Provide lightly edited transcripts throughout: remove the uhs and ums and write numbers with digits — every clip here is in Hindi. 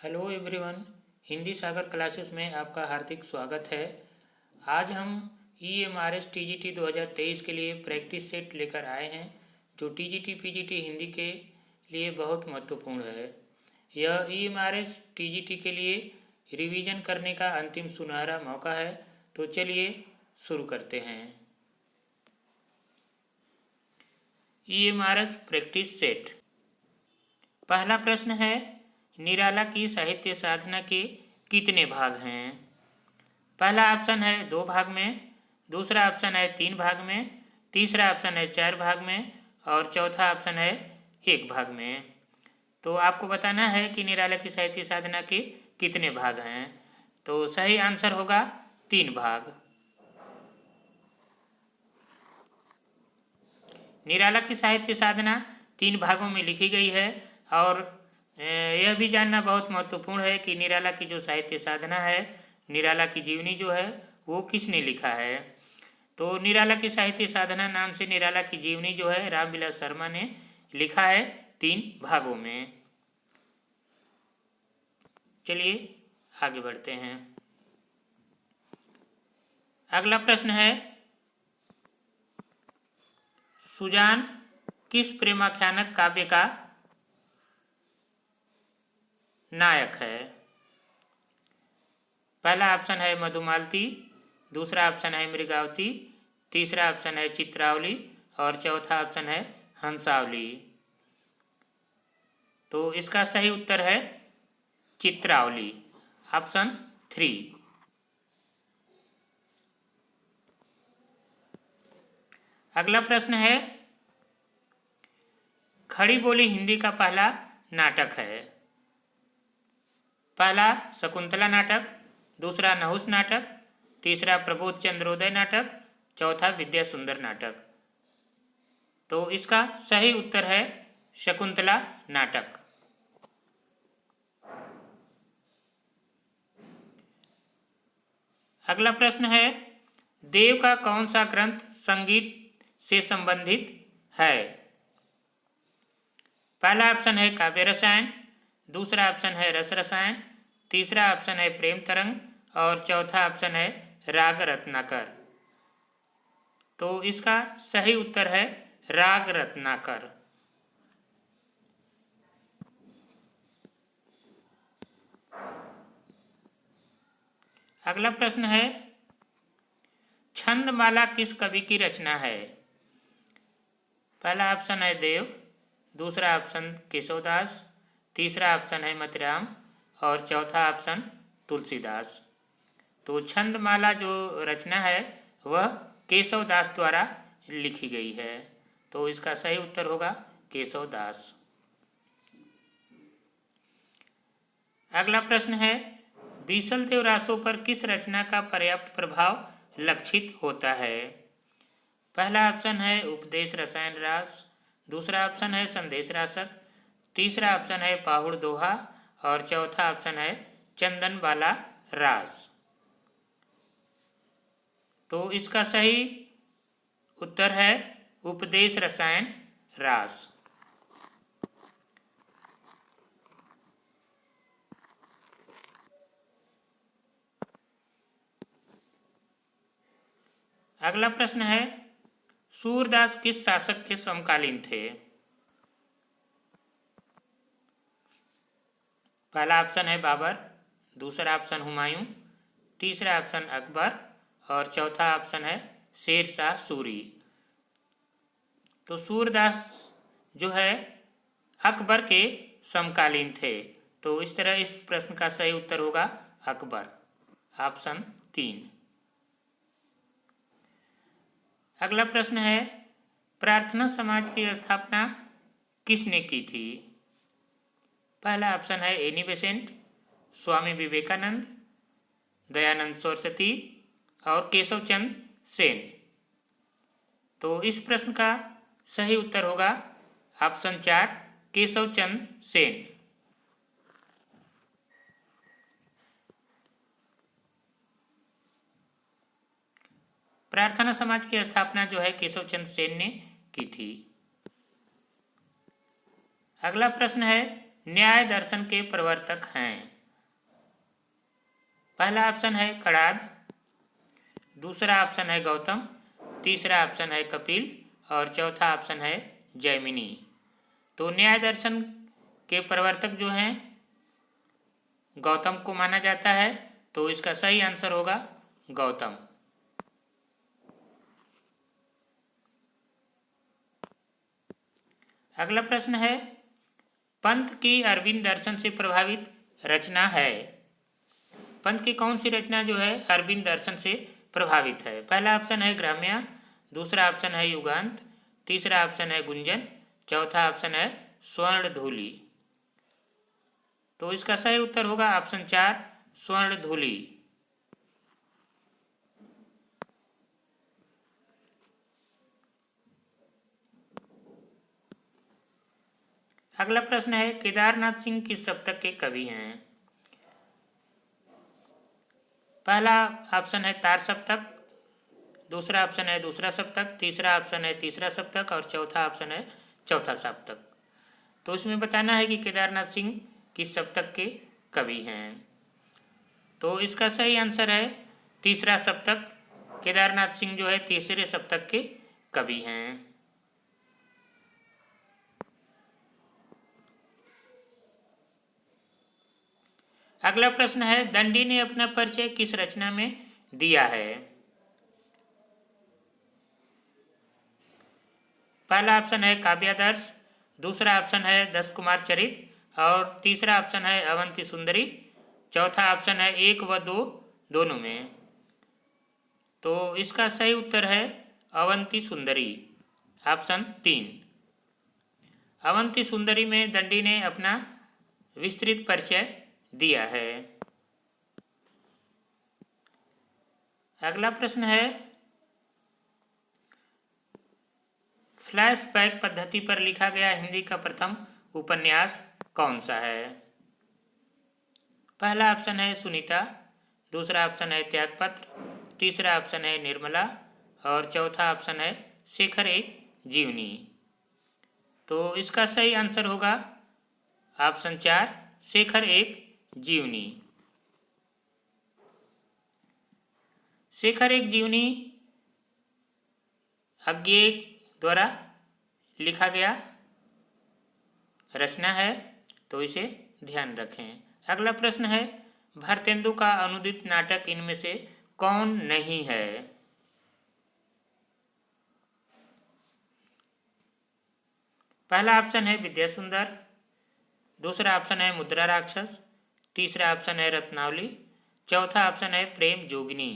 Hello everyone. Hindi Sagar classes में आपका हार्दिक स्वागत है। आज हम EMRS TGT 2023 के लिए प्रैक्टिस सेट लेकर आए हैं, जो TGT PGT हिंदी के लिए बहुत महत्वपूर्ण है। यह EMRS TGT के लिए रिवीजन करने का अंतिम सुनहरा मौका है। तो चलिए शुरू करते हैं। EMRS practice set. पहला प्रश्न है, निराला की साहित्य साधना के कितने भाग हैं? पहला ऑप्शन है 2 भाग में, दूसरा ऑप्शन है 3 भाग में, तीसरा ऑप्शन है 4 भाग में और चौथा ऑप्शन है 1 भाग में। तो आपको बताना है कि निराला की साहित्य साधना के कितने भाग हैं। तो सही आंसर होगा 3 भाग। निराला की साहित्य साधना 3 भागों में लिखी गई है और यह भी जानना बहुत महत्वपूर्ण है कि निराला की जो साहित्य साधना है, निराला की जीवनी जो है वो किसने लिखा है। तो निराला की साहित्य साधना नाम से निराला की जीवनी जो है रामविलास शर्मा ने लिखा है 3 भागों में। चलिए आगे बढ़ते हैं। अगला प्रश्न है, सुजान किस प्रेमाख्यानक काव्य का नायक है? पहला ऑप्शन है मधुमालती, दूसरा ऑप्शन है मृगावती, तीसरा ऑप्शन है चित्रावली और चौथा ऑप्शन है हंसावली। तो इसका सही उत्तर है चित्रावली, ऑप्शन 3। अगला प्रश्न है, खड़ी बोली हिंदी का पहला नाटक है। पहला शकुंतला नाटक, दूसरा नहुस नाटक, तीसरा प्रबोध चंद्रोदय नाटक, चौथा विद्या सुंदर नाटक। तो इसका सही उत्तर है शकुंतला नाटक। अगला प्रश्न है, देव का कौन सा ग्रंथ संगीत से संबंधित है? पहला ऑप्शन है काव्य रसायन, दूसरा ऑप्शन है रस रसायन, तीसरा ऑप्शन है प्रेम तरंग और चौथा ऑप्शन है राग रत्नाकर। तो इसका सही उत्तर है राग रत्नाकर। अगला प्रश्न है, छंदमाला किस कवि की रचना है? पहला ऑप्शन है देव, दूसरा ऑप्शन केशवदास, तीसरा ऑप्शन है मतिराम और चौथा ऑप्शन तुलसीदास। तो छंदमाला जो रचना है वह केशवदास द्वारा लिखी गई है। तो इसका सही उत्तर होगा केशवदास। अगला प्रश्न है, बीसल देव रासो पर किस रचना का पर्याप्त प्रभाव लक्षित होता है? पहला ऑप्शन है उपदेश रसायन रास, दूसरा ऑप्शन है संदेश रासक, तीसरा ऑप्शन है पाहुड़ दोहा और चौथा ऑप्शन है चंदन वाला रास। तो इसका सही उत्तर है उपदेश रसायन रास। अगला प्रश्न है, सूरदास किस शासक के समकालीन थे? पहला ऑप्शन है बाबर, दूसरा ऑप्शन हुमायूं, तीसरा ऑप्शन अकबर और चौथा ऑप्शन है शेर शाह सूरी। तो सूरदास जो है अकबर के समकालीन थे। तो इस तरह इस प्रश्न का सही उत्तर होगा अकबर, ऑप्शन 3। अगला प्रश्न है, प्रार्थना समाज की स्थापना किसने की थी? पहला ऑप्शन है एनी बेसेंट, स्वामी विवेकानंद, दयानंद सरस्वती और केशव चंद्र सेन। तो इस प्रश्न का सही उत्तर होगा ऑप्शन 4 केशव चंद्र सेन। प्रार्थना समाज की स्थापना जो है केशव चंद्र सेन ने की थी। अगला प्रश्न है, न्याय दर्शन के प्रवर्तक हैं? पहला ऑप्शन है कणाद, दूसरा ऑप्शन है गौतम, तीसरा ऑप्शन है कपिल और चौथा ऑप्शन है जैमिनी। तो न्याय दर्शन के प्रवर्तक जो हैं गौतम को माना जाता है, तो इसका सही आंसर होगा गौतम। अगला प्रश्न है, पंत की अरविंद दर्शन से प्रभावित रचना है? पंत की कौन सी रचना जो है अरविंद दर्शन से प्रभावित है? पहला ऑप्शन है ग्राम्या, दूसरा ऑप्शन है युगांत, तीसरा ऑप्शन है गुंजन, चौथा ऑप्शन है स्वर्ण धूलि। तो इसका सही उत्तर होगा ऑप्शन 4 स्वर्ण धूलि। अगला प्रश्न है, केदारनाथ सिंह किस सप्तक के कवि हैं? पहला ऑप्शन है तार सप्तक, दूसरा ऑप्शन है दूसरा सप्तक, तीसरा ऑप्शन है तीसरा सप्तक और चौथा ऑप्शन है चौथा सप्तक। तो इसमें बताना है कि केदारनाथ सिंह किस सप्तक के कवि हैं। तो इसका सही आंसर है तीसरा सप्तक। केदारनाथ सिंह जो है तीसरे सप्तक के कवि हैं। अगला प्रश्न है, दंडी ने अपना परिचय किस रचना में दिया है? पहला ऑप्शन है काव्यादर्श, दूसरा ऑप्शन है 10 कुमार चरित और तीसरा ऑप्शन है अवंती सुंदरी, चौथा ऑप्शन है 1 व 2 दोनों में। तो इसका सही उत्तर है अवंती सुंदरी, ऑप्शन 3। अवंती सुंदरी में दंडी ने अपना विस्तृत परिचय दिया है। अगला प्रश्न है, फ्लैशबैक पद्धति पर लिखा गया हिंदी का प्रथम उपन्यास कौन सा है? पहला ऑप्शन है सुनीता, दूसरा ऑप्शन है त्यागपत्र, तीसरा ऑप्शन है निर्मला और चौथा ऑप्शन है शेखर एक जीवनी। तो इसका सही आंसर होगा ऑप्शन 4 शेखर एक जीवनी। शेखर एक जीवनी अज्ञेय द्वारा लिखा गया रचना है, तो इसे ध्यान रखें। अगला प्रश्न है, भारतेंदु का अनुदित नाटक इनमें से कौन नहीं है? पहला ऑप्शन है विद्यासुंदर, दूसरा ऑप्शन है मुद्रा राक्षस, तीसरा ऑप्शन है रत्नावली, चौथा ऑप्शन है प्रेम जोगिनी।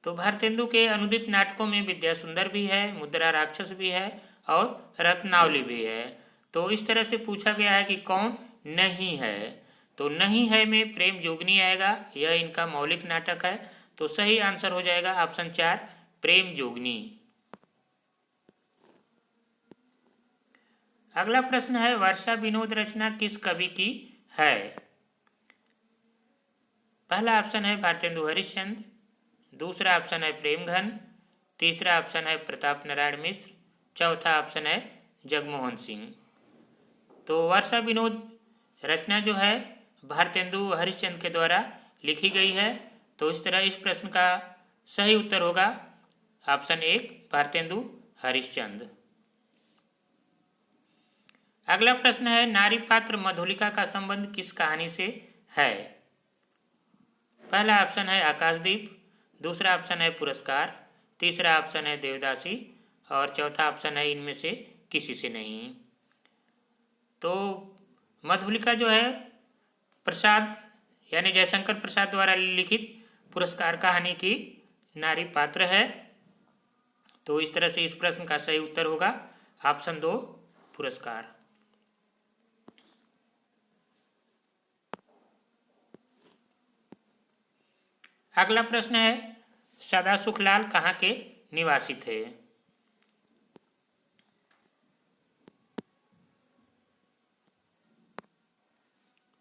तो भारतेंदु के अनुदित नाटकों में विद्यासुंदर भी है, मुद्रा राक्षस भी है और रत्नावली भी है। तो इस तरह से पूछा गया है कि कौन नहीं है, तो नहीं है में प्रेम जोगिनी आएगा, यह इनका मौलिक नाटक है। तो सही आंसर हो जाएगा ऑप्शन 4 प्रेम जोगिनी। अगला प्रश्न है, वर्षा विनोद रचना किस कवि की है? पहला ऑप्शन है भारतेंदु हरिश्चंद्र, दूसरा ऑप्शन है प्रेमघन, तीसरा ऑप्शन है प्रताप नारायण मिश्र, चौथा ऑप्शन है जगमोहन सिंह। तो वर्षा विनोद रचना जो है भारतेंदु हरिश्चंद्र के द्वारा लिखी गई है। तो इस तरह इस प्रश्न का सही उत्तर होगा ऑप्शन 1 भारतेंदु हरिश्चंद्र। अगला प्रश्न है, नारी पात्र मधुलिका का संबंध किस कहानी से है? पहला ऑप्शन है आकाशदीप, दूसरा ऑप्शन है पुरस्कार, तीसरा ऑप्शन है देवदासी और चौथा ऑप्शन है इनमें से किसी से नहीं। तो मधुलिका जो है प्रसाद यानी जयशंकर प्रसाद द्वारा लिखित पुरस्कार कहानी की नारी पात्र है। तो इस तरह से इस प्रश्न का सही उत्तर होगा ऑप्शन 2 पुरस्कार। अगला प्रश्न है, सदा सुखलाल कहाँ के निवासी थे?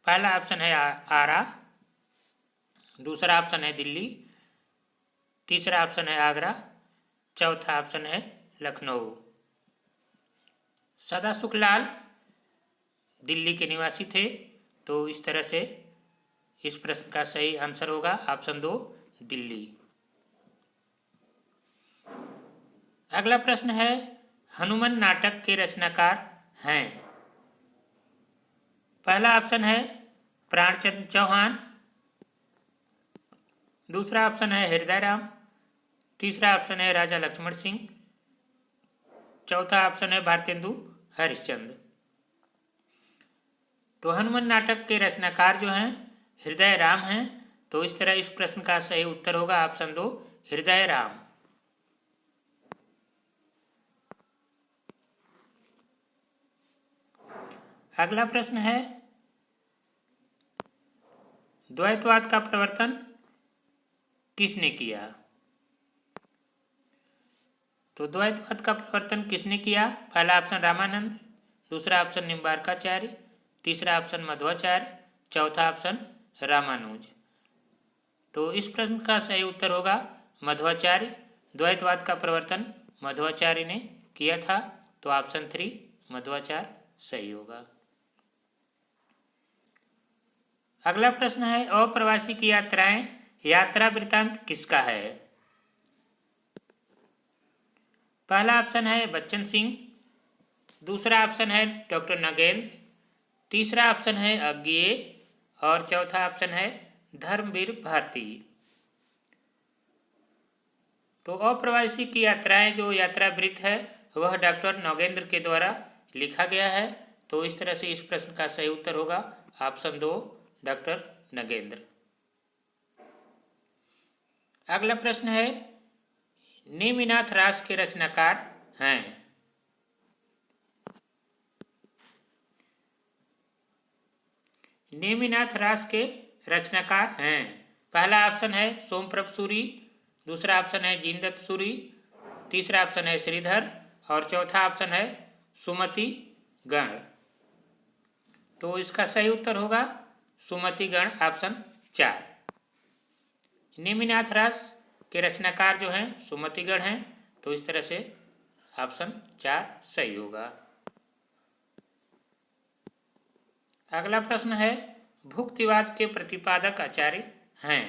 पहला ऑप्शन है आरा, दूसरा ऑप्शन है दिल्ली, तीसरा ऑप्शन है आगरा, चौथा ऑप्शन है लखनऊ। सदा सुखलाल दिल्ली के निवासी थे। तो इस तरह से इस प्रश्न का सही आंसर होगा ऑप्शन 2 दिल्ली। अगला प्रश्न है हनुमान नाटक के रचनाकार हैं। पहला ऑप्शन है प्राणचंद चौहान, दूसरा ऑप्शन है हृदय राम, तीसरा ऑप्शन है राजा लक्ष्मण सिंह, चौथा ऑप्शन है भारतेंदु हरिश्चंद्र। तो हनुमान नाटक के रचनाकार जो हैं हृदय राम हैं। तो इस तरह इस प्रश्न का सही उत्तर होगा ऑप्शन 2 हृदय राम। अगला प्रश्न है द्वैतवाद का प्रवर्तन किसने किया। तो द्वैतवाद का प्रवर्तन किसने किया। पहला ऑप्शन रामानंद, दूसरा ऑप्शन निम्बार्काचार्य, तीसरा ऑप्शन मध्वाचार्य, चौथा ऑप्शन रामानुज। तो इस प्रश्न का सही उत्तर होगा मध्वाचार्य। द्वैतवाद का प्रवर्तन मध्वाचार्य ने किया था। तो ऑप्शन 3 मध्वाचार्य सही होगा। अगला प्रश्न है अप्रवासी की यात्राएं यात्रा वृत्तांत किसका है। पहला ऑप्शन है बच्चन सिंह, दूसरा ऑप्शन है डॉक्टर नगेंद्र, तीसरा ऑप्शन है अज्ञेय और चौथा ऑप्शन है धर्मवीर भारती। तो अप्रवासी की यात्राएं जो यात्रा वृत्त है वह डॉक्टर नगेंद्र के द्वारा लिखा गया है। तो इस तरह से इस प्रश्न का सही उत्तर होगा ऑप्शन 2 डॉक्टर नगेंद्र। अगला प्रश्न है नेमिनाथ रास के रचनाकार हैं। नेमिनाथ रास के रचनाकार हैं। पहला ऑप्शन है सोमप्रभ सूरी, दूसरा ऑप्शन है जीनदत्त सूरी, तीसरा ऑप्शन है श्रीधर और चौथा ऑप्शन है सुमति गण। तो इसका सही उत्तर होगा सुमति गण ऑप्शन 4। नेमिनाथ रास के रचनाकार जो हैं सुमति गण हैं। तो इस तरह से ऑप्शन 4 सही होगा। अगला प्रश्न है भुक्तिवाद के प्रतिपादक आचार्य हैं।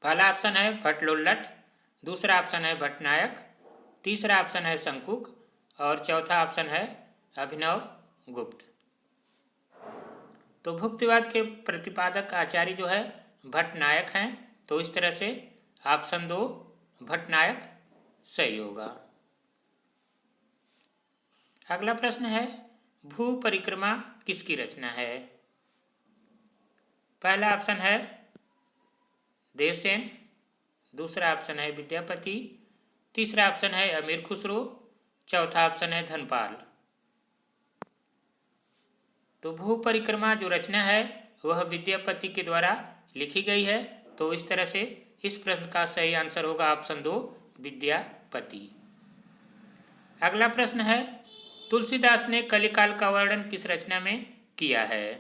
पहला ऑप्शन है भट्टलोल्लट, दूसरा ऑप्शन है भट्टनायक, तीसरा ऑप्शन है शंकुक और चौथा ऑप्शन है अभिनव गुप्त। तो भुक्तिवाद के प्रतिपादक आचार्य जो है भट्टनायक हैं। तो इस तरह से ऑप्शन 2 भट्टनायक सही होगा। अगला प्रश्न है भू परिक्रमा किसकी रचना है। पहला ऑप्शन है देवसेन, दूसरा ऑप्शन है विद्यापति, तीसरा ऑप्शन है अमीर खुसरो, चौथा ऑप्शन है धनपाल। तो भू परिक्रमा जो रचना है वह विद्यापति के द्वारा लिखी गई है। तो इस तरह से इस प्रश्न का सही आंसर होगा ऑप्शन 2 विद्यापति। अगला प्रश्न है तुलसीदास ने कलिकाल का वर्णन किस रचना में किया है।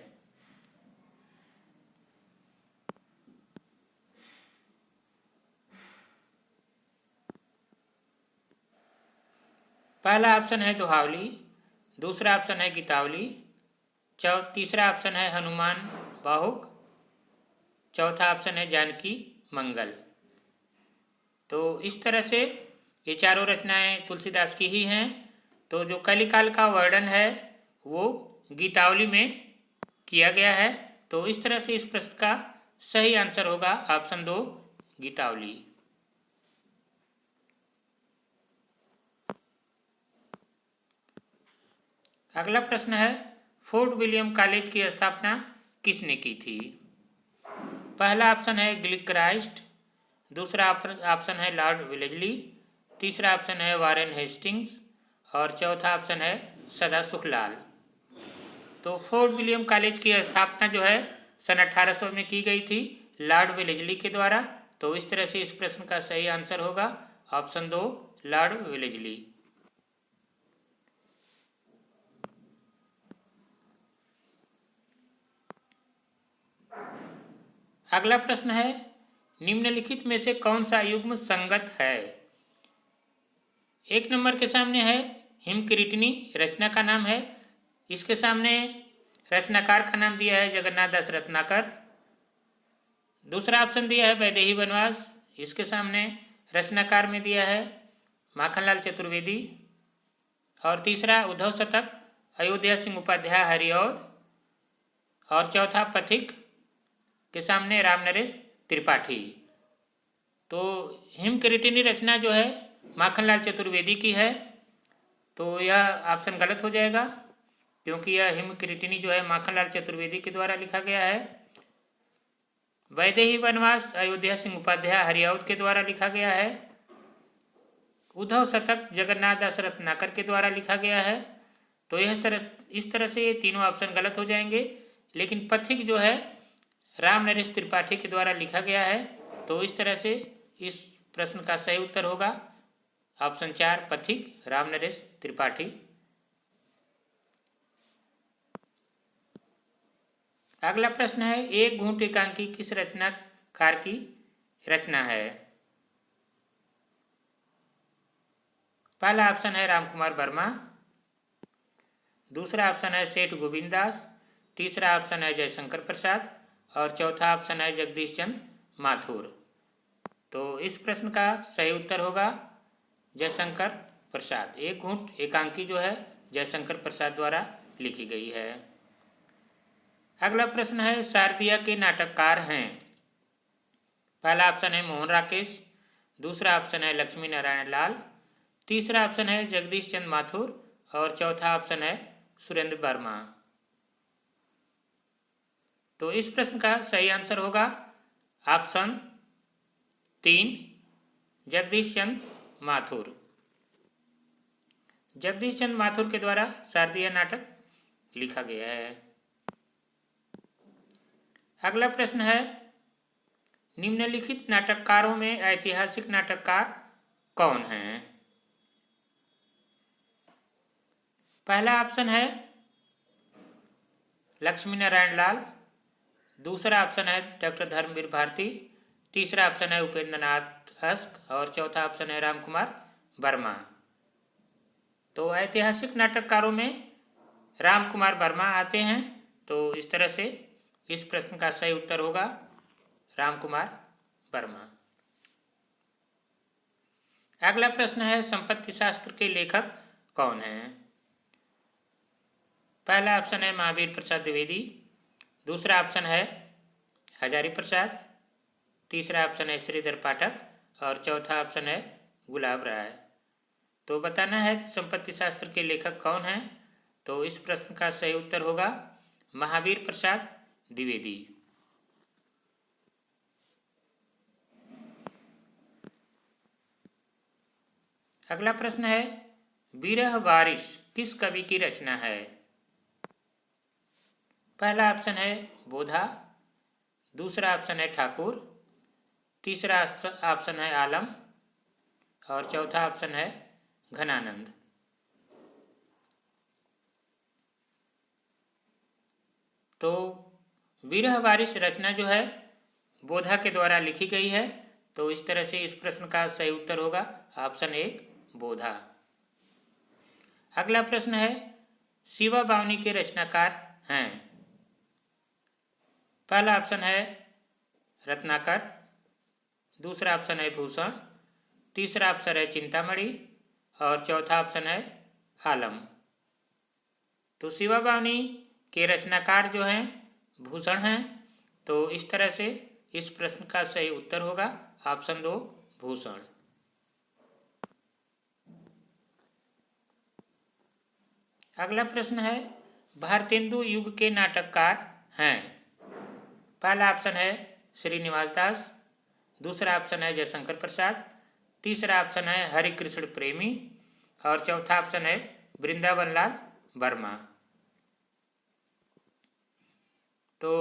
पहला ऑप्शन है दोहावली, दूसरा ऑप्शन है गीतावली, तीसरा ऑप्शन है हनुमान बाहुक, चौथा ऑप्शन है जानकी मंगल। तो इस तरह से ये चारों रचनाएं तुलसीदास की ही हैं। तो जो कलिकाल का वर्णन है वो गीतावली में किया गया है। तो इस तरह से इस प्रश्न का सही आंसर होगा ऑप्शन 2 गीतावली। अगला प्रश्न है फोर्ट विलियम कॉलेज की स्थापना किसने की थी। पहला ऑप्शन है गिलक्राइस्ट, दूसरा ऑप्शन है लॉर्ड वेलेस्ली, तीसरा ऑप्शन है वारेन हेस्टिंग्स और चौथा ऑप्शन है सदा सुखलाल। तो फोर्ट विलियम कॉलेज की स्थापना जो है सन 1800 में की गई थी लॉर्ड वेलेस्ली के द्वारा। तो इस तरह से इस प्रश्न का सही आंसर होगा ऑप्शन 2 लॉर्ड वेलेस्ली। अगला प्रश्न है निम्नलिखित में से कौन सा युग्म संगत है। एक नंबर के सामने है हिमकिरीटिनी रचना का नाम है। इसके सामने रचनाकार का नाम दिया है जगन्नाथ दास रत्नाकर। दूसरा ऑप्शन दिया है वैदेही वनवास, इसके सामने रचनाकार में दिया है माखनलाल चतुर्वेदी। और तीसरा उद्धव शतक अयोध्या सिंह उपाध्याय हरिऔध। और चौथा पथिक के सामने रामनरेश त्रिपाठी। तो हिमकिरीटिनी रचना जो है माखनलाल चतुर्वेदी की है, तो यह ऑप्शन गलत हो जाएगा क्योंकि यह हिमकिरीटिनी जो है माखनलाल चतुर्वेदी के द्वारा लिखा गया है। वैदेही वनवास अयोध्या सिंह उपाध्याय हरिऔध के द्वारा लिखा गया है। उद्धव शतक जगन्नाथ दास रत्नाकर के द्वारा लिखा गया है। तो इस तरह से ये तीनों ऑप्शन गलत हो जाएंगे। लेकिन पथिक जो है राम नरेश त्रिपाठी के द्वारा लिखा गया है। तो इस तरह से इस प्रश्न का सही उत्तर होगा ऑप्शन 4 पथिक राम नरेश त्रिपाठी। अगला प्रश्न है एक घूंट एकांकी किस रचनाकार की रचना है? पहला ऑप्शन है रामकुमार वर्मा, दूसरा ऑप्शन है सेठ गोविंद दास, तीसरा ऑप्शन है जयशंकर प्रसाद और चौथा ऑप्शन है जगदीश चंद माथुर। तो इस प्रश्न का सही उत्तर होगा जयशंकर प्रसाद। एक घूंट एकांकी जो है जयशंकर प्रसाद द्वारा लिखी गई है। अगला प्रश्न है शारदिया के नाटककार हैं। पहला ऑप्शन है मोहन राकेश, दूसरा ऑप्शन है लक्ष्मी नारायण लाल, तीसरा ऑप्शन है जगदीश चंद माथुर और चौथा ऑप्शन है सुरेंद्र वर्मा। तो इस प्रश्न का सही आंसर होगा ऑप्शन 3 जगदीश चंद माथुर। जगदीश चंद माथुर के द्वारा शारदीय नाटक लिखा गया है। अगला प्रश्न है निम्नलिखित नाटककारों में ऐतिहासिक नाटककार कौन हैं? पहला ऑप्शन है लक्ष्मी नारायण लाल, दूसरा ऑप्शन है डॉक्टर धर्मवीर भारती, तीसरा ऑप्शन है उपेंद्र नाथ अस्क और चौथा ऑप्शन है रामकुमार वर्मा। तो ऐतिहासिक नाटककारों में रामकुमार वर्मा आते हैं। तो इस तरह से इस प्रश्न का सही उत्तर होगा रामकुमार वर्मा। अगला प्रश्न है संपत्ति शास्त्र के लेखक कौन हैं? पहला ऑप्शन है महावीर प्रसाद द्विवेदी, दूसरा ऑप्शन है हजारी प्रसाद, तीसरा ऑप्शन है श्रीधर पाठक और चौथा ऑप्शन है गुलाब राय। तो बताना है कि संपत्ति शास्त्र के लेखक कौन हैं। तो इस प्रश्न का सही उत्तर होगा महावीर प्रसाद द्विवेदी। अगला प्रश्न है विरह वारिस किस कवि की रचना है? पहला ऑप्शन है बोधा, दूसरा ऑप्शन है ठाकुर, तीसरा ऑप्शन है आलम और चौथा ऑप्शन है घनानंद। तो विरह वारिस रचना जो है बोधा के द्वारा लिखी गई है। तो इस तरह से इस प्रश्न का सही उत्तर होगा ऑप्शन 1 बोधा। अगला प्रश्न है शिवा बावनी के रचनाकार हैं। पहला ऑप्शन है रत्नाकर, दूसरा ऑप्शन है भूषण, तीसरा ऑप्शन है चिंतामणि और चौथा ऑप्शन है आलम। तो शिवा बावनी के रचनाकार जो हैं भूषण हैं। तो इस तरह से इस प्रश्न का सही उत्तर होगा ऑप्शन 2 भूषण। अगला प्रश्न है भारतेंदु युग के नाटककार हैं। पहला ऑप्शन है श्रीनिवास दास, दूसरा ऑप्शन है जयशंकर प्रसाद, तीसरा ऑप्शन है हरिकृष्ण प्रेमी और चौथा ऑप्शन है वृंदावन लाल वर्मा। तो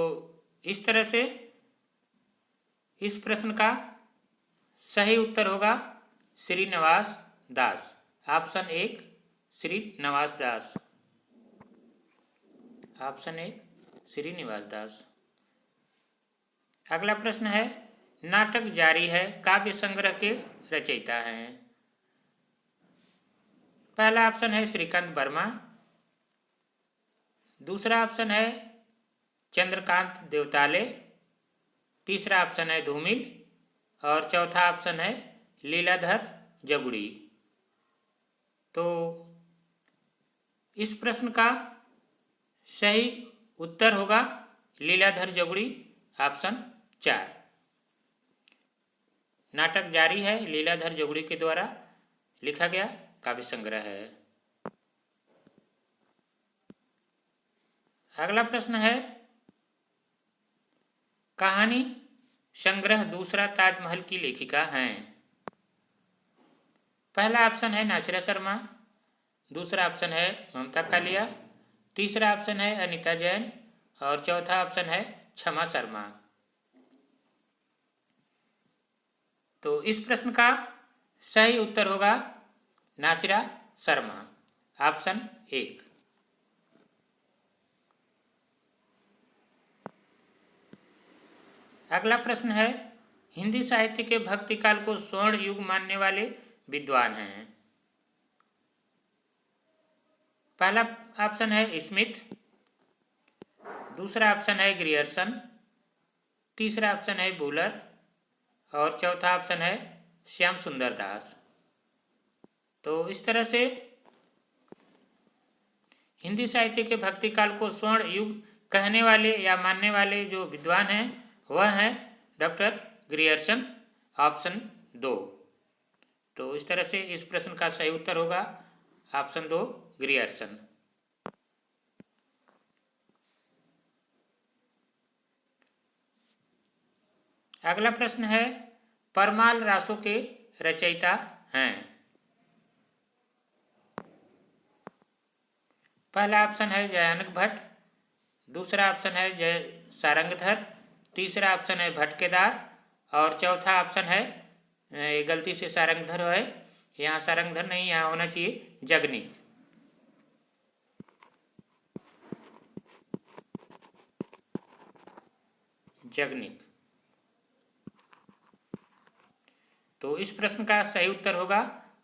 इस तरह से इस प्रश्न का सही उत्तर होगा श्रीनिवास दास। ऑप्शन 1 श्रीनिवास दास। ऑप्शन 1 श्रीनिवास दास। अगला प्रश्न है नाटक जारी है काव्य संग्रह के रचयिता हैं। पहला ऑप्शन है श्रीकांत वर्मा, दूसरा ऑप्शन है चंद्रकांत देवताले, तीसरा ऑप्शन है धूमिल और चौथा ऑप्शन है लीलाधर जगुड़ी। तो इस प्रश्न का सही उत्तर होगा लीलाधर जगुड़ी, ऑप्शन 4। नाटक जारी है, लीलाधर जगुड़ी के द्वारा लिखा गया काव्य संग्रह है। अगला प्रश्न है कहानी संग्रह दूसरा ताजमहल की लेखिका हैं। पहला ऑप्शन है नासिरा शर्मा, दूसरा ऑप्शन है ममता कालिया, तीसरा ऑप्शन है अनीता जैन और चौथा ऑप्शन है क्षमा शर्मा। तो इस प्रश्न का सही उत्तर होगा नासिरा शर्मा, ऑप्शन 1। अगला प्रश्न है हिंदी साहित्य के भक्ति काल को स्वर्ण युग मानने वाले विद्वान हैं। पहला ऑप्शन है स्मिथ, दूसरा ऑप्शन है ग्रियर्सन, तीसरा ऑप्शन है बुलर और चौथा ऑप्शन है श्याम सुंदर दास। तो इस तरह से हिंदी साहित्य के भक्ति काल को स्वर्ण युग कहने वाले या मानने वाले जो विद्वान हैं वह हैं डॉक्टर ग्रियर्सन, ऑप्शन 2। तो इस तरह से इस प्रश्न का सही उत्तर होगा ऑप्शन 2 ग्रियर्सन। अगला प्रश्न है परमाल रासों के रचयिता हैं। पहला ऑप्शन है जयानक भट्ट, दूसरा ऑप्शन है जय सारंगधर, तीसरा ऑप्शन है भट्ट केदार और चौथा ऑप्शन है गलती से सारंगधर है, यहाँ सारंगधर नहीं, यहाँ होना चाहिए जगनिक। जगनिक। तो इस प्रश्न का सही उत्तर होगा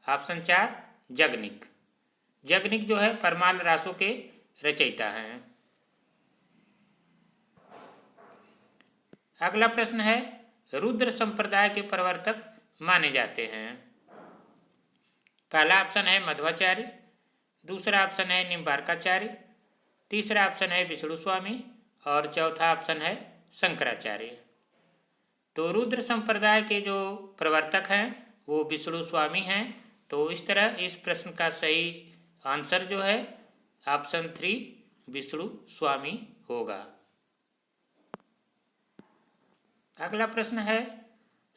ऑप्शन 4 जगनिक। जगनिक जो है परमाल रासों के रचयिता हैं। अगला प्रश्न है रुद्र संप्रदाय के प्रवर्तक माने जाते हैं। पहला ऑप्शन है मध्वाचार्य, दूसरा ऑप्शन है निम्बार्काचार्य, तीसरा ऑप्शन है विष्णु स्वामी और चौथा ऑप्शन है शंकराचार्य। तो रुद्र संप्रदाय के जो प्रवर्तक हैं वो विष्णु स्वामी हैं। तो इस तरह इस प्रश्न का सही आंसर जो है ऑप्शन 3 विष्णु स्वामी होगा। अगला प्रश्न है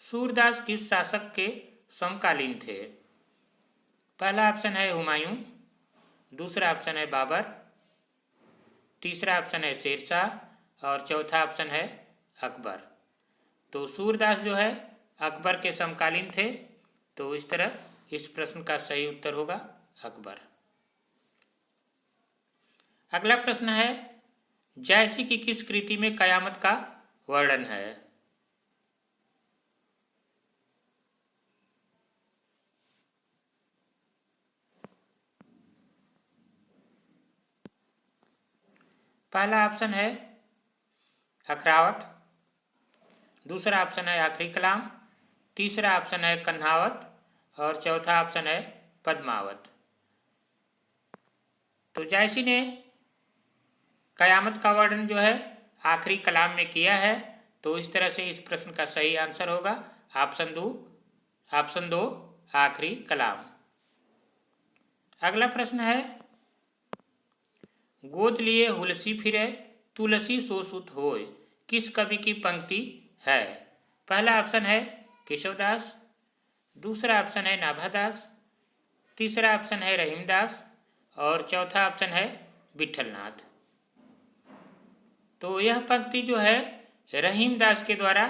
सूरदास किस शासक के समकालीन थे। पहला ऑप्शन है हुमायूं, दूसरा ऑप्शन है बाबर, तीसरा ऑप्शन है शेरशाह और चौथा ऑप्शन है अकबर। तो सूरदास जो है अकबर के समकालीन थे। तो इस तरह इस प्रश्न का सही उत्तर होगा अकबर। अगला प्रश्न है जायसी की किस कृति में कयामत का वर्णन है। पहला ऑप्शन है अखरावट, दूसरा ऑप्शन है आखिरी कलाम, तीसरा ऑप्शन है कन्हावत और चौथा ऑप्शन है पद्मावत। तो जायसी ने कयामत का वर्णन जो है आखिरी कलाम में किया है। तो इस तरह से इस प्रश्न का सही आंसर होगा ऑप्शन 2 आखिरी कलाम। अगला प्रश्न है गोद लिए हुलसी फिरे तुलसी सोसुत होय किस कवि की पंक्ति है। पहला ऑप्शन है केशवदास, दूसरा ऑप्शन है नाभादास, तीसरा ऑप्शन है रहीमदास और चौथा ऑप्शन है विठलनाथ। तो यह पंक्ति जो है रहीमदास के द्वारा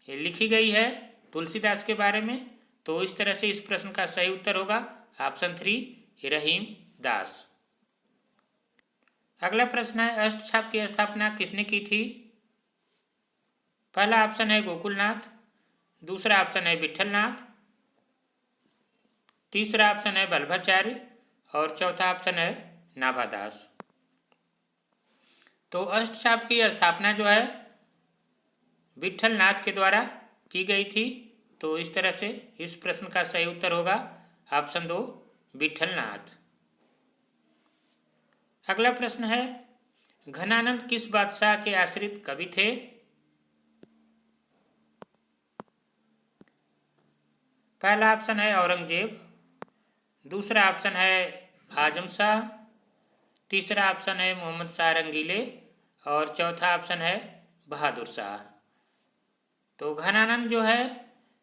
लिखी गई है तुलसीदास के बारे में। तो इस तरह से इस प्रश्न का सही उत्तर होगा ऑप्शन 3 रहीमदास। अगला प्रश्न है अष्टछाप की स्थापना किसने की थी। पहला ऑप्शन है गोकुलनाथ, दूसरा ऑप्शन है विठलनाथ, तीसरा ऑप्शन है वल्लभाचार्य और चौथा ऑप्शन है नाभादास। तो अष्टचाप की स्थापना जो है विट्ठल नाथ के द्वारा की गई थी। तो इस तरह से इस प्रश्न का सही उत्तर होगा ऑप्शन 2 विट्ठल नाथ। अगला प्रश्न है घनानंद किस बादशाह के आश्रित कवि थे? पहला ऑप्शन है औरंगजेब, दूसरा ऑप्शन है आजम शाह, तीसरा ऑप्शन है मोहम्मद शाह रंगीले और चौथा ऑप्शन है बहादुर शाह। तो घनानंद जो है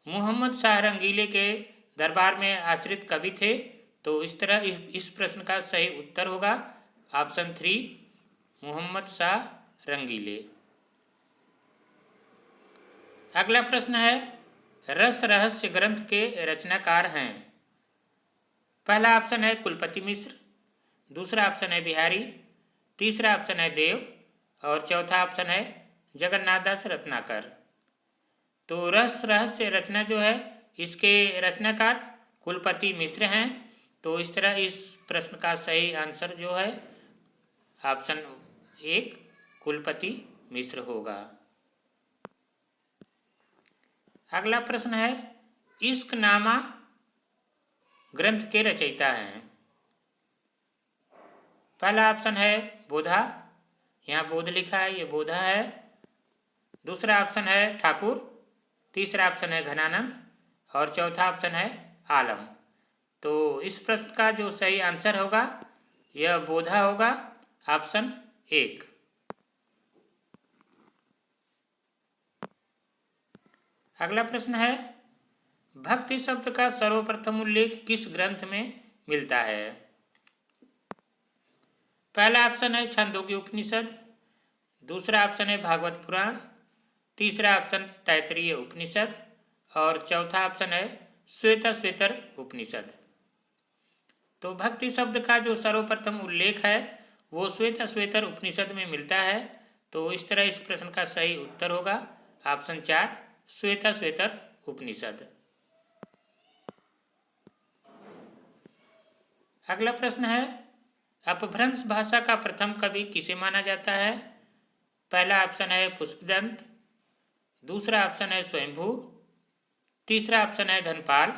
मोहम्मद शाह रंगीले के दरबार में आश्रित कवि थे। तो इस तरह इस प्रश्न का सही उत्तर होगा ऑप्शन 3 मोहम्मद शाह रंगीले। अगला प्रश्न है रस रहस्य ग्रंथ के रचनाकार हैं। पहला ऑप्शन है कुलपति मिश्र, दूसरा ऑप्शन है बिहारी, तीसरा ऑप्शन है देव और चौथा ऑप्शन है जगन्नाथ दास रत्नाकर। तो रस रहस्य रचना जो है इसके रचनाकार कुलपति मिश्र हैं। तो इस तरह इस प्रश्न का सही आंसर जो है ऑप्शन 1 कुलपति मिश्र होगा। अगला प्रश्न है इश्कनामा ग्रंथ के रचयिता हैं। पहला ऑप्शन है बोधा, यहाँ बोध लिखा है, ये बोधा है। दूसरा ऑप्शन है ठाकुर, तीसरा ऑप्शन है घनानंद और चौथा ऑप्शन है आलम। तो इस प्रश्न का जो सही आंसर होगा यह बोधा होगा ऑप्शन 1। अगला प्रश्न है भक्ति शब्द का सर्वप्रथम उल्लेख किस ग्रंथ में मिलता है? पहला ऑप्शन है छंदोग्य उपनिषद, दूसरा ऑप्शन है भागवत पुराण, तीसरा ऑप्शन तैत्तिरीय उपनिषद और चौथा ऑप्शन है श्वेताश्वेतर उपनिषद। तो भक्ति शब्द का जो सर्वप्रथम उल्लेख है वो श्वेताश्वेतर उपनिषद में मिलता है। तो इस तरह इस प्रश्न का सही उत्तर होगा ऑप्शन 4 श्वेताश्वेतर उपनिषद। अगला प्रश्न है अपभ्रंश भाषा का प्रथम कवि किसे माना जाता है? पहला ऑप्शन है पुष्पदंत, दूसरा ऑप्शन है स्वयंभू, तीसरा ऑप्शन है धनपाल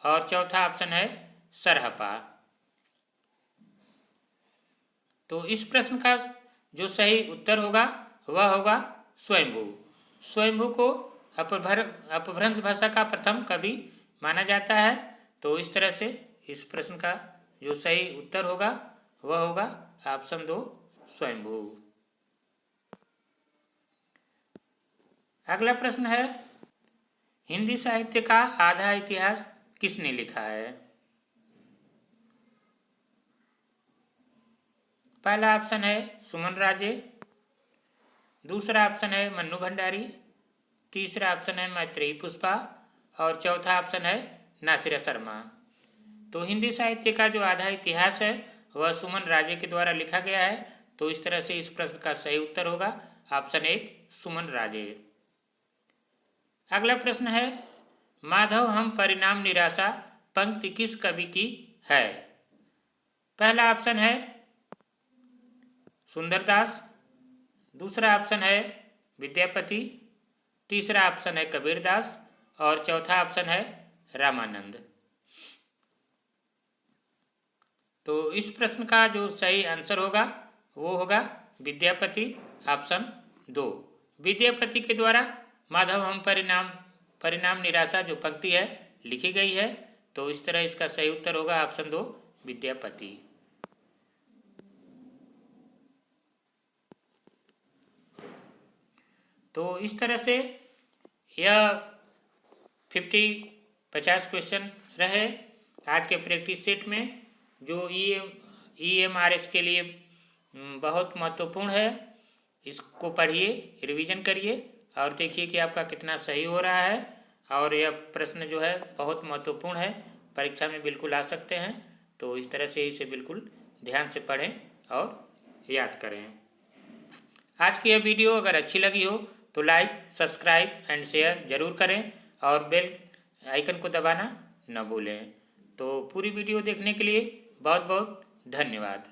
और चौथा ऑप्शन है सरहपा। तो इस प्रश्न का जो सही उत्तर होगा वह होगा स्वयंभू। स्वयंभू को अपभ्रंश भाषा का प्रथम कवि माना जाता है। तो इस तरह से इस प्रश्न का जो सही उत्तर होगा वह होगा ऑप्शन 2 स्वयंभू। अगला प्रश्न है हिंदी साहित्य का आधा इतिहास किसने लिखा है? पहला ऑप्शन है सुमन राजे, दूसरा ऑप्शन है मन्नू भंडारी, तीसरा ऑप्शन है मैत्रेयी पुष्पा और चौथा ऑप्शन है नासिरा शर्मा। तो हिंदी साहित्य का जो आधा इतिहास है वह सुमन राजे के द्वारा लिखा गया है। तो इस तरह से इस प्रश्न का सही उत्तर होगा ऑप्शन 1 सुमन राजे। अगला प्रश्न है माधव हम परिणाम निराशा पंक्ति किस कवि की है? पहला ऑप्शन है सुंदरदास, दूसरा ऑप्शन है विद्यापति, तीसरा ऑप्शन है कबीरदास और चौथा ऑप्शन है रामानंद। तो इस प्रश्न का जो सही आंसर होगा वो होगा विद्यापति ऑप्शन 2। विद्यापति के द्वारा माधव हम परिणाम निराशा जो पंक्ति है लिखी गई है। तो इस तरह इसका सही उत्तर होगा ऑप्शन 2 विद्यापति। तो इस तरह से यह 50 क्वेश्चन रहे आज के प्रैक्टिस सेट में जो EMRS के लिए बहुत महत्वपूर्ण है। इसको पढ़िए, रिवीजन करिए और देखिए कि आपका कितना सही हो रहा है। और यह प्रश्न जो है बहुत महत्वपूर्ण है, परीक्षा में बिल्कुल आ सकते हैं। तो इस तरह से इसे बिल्कुल ध्यान से पढ़ें और याद करें। आज की यह वीडियो अगर अच्छी लगी हो तो लाइक, सब्सक्राइब एंड शेयर ज़रूर करें और बेल आइकन को दबाना न भूलें। तो पूरी वीडियो देखने के लिए बहुत बहुत धन्यवाद।